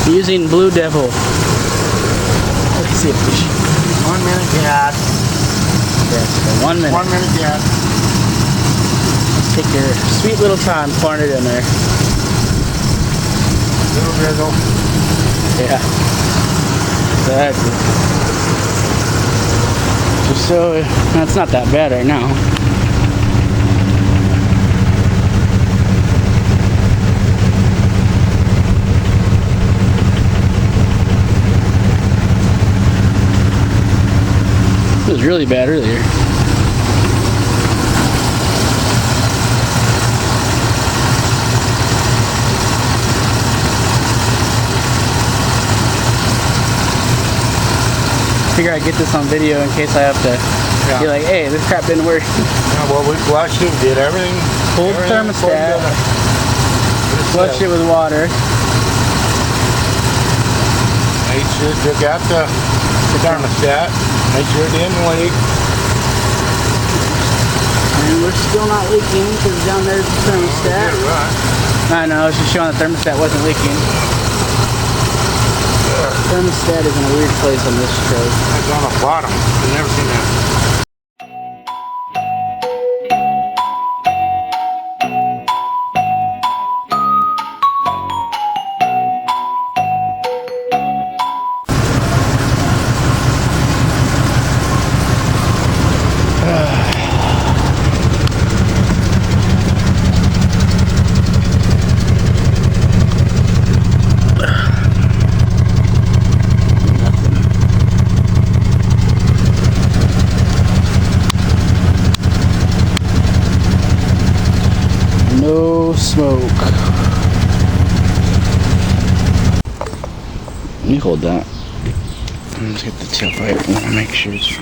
Using Blue Devil. Let's see a fish. 1 minute gas. Yes, for 1 minute. 1 minute gas. Take your sweet little time pouring it in there. Little drizzle. Yeah. Exactly. Just so that's not that bad right now. It was really bad earlier. Figure I'd get this on video in case I have to be like, hey, this crap didn't work. Yeah, well, we flushed it, did everything. Pulled the thermostat, flushed it with water. Made sure, took out the thermostat, made sure it didn't leak. And we're still not leaking because down there's the thermostat. Oh, right. I know, it's just showing the thermostat wasn't leaking. The thermostat is in a weird place on this truck. It's on the bottom. I've never seen that. No smoke. Let me hold that. Let's get the tailpipe. I want to make sure it's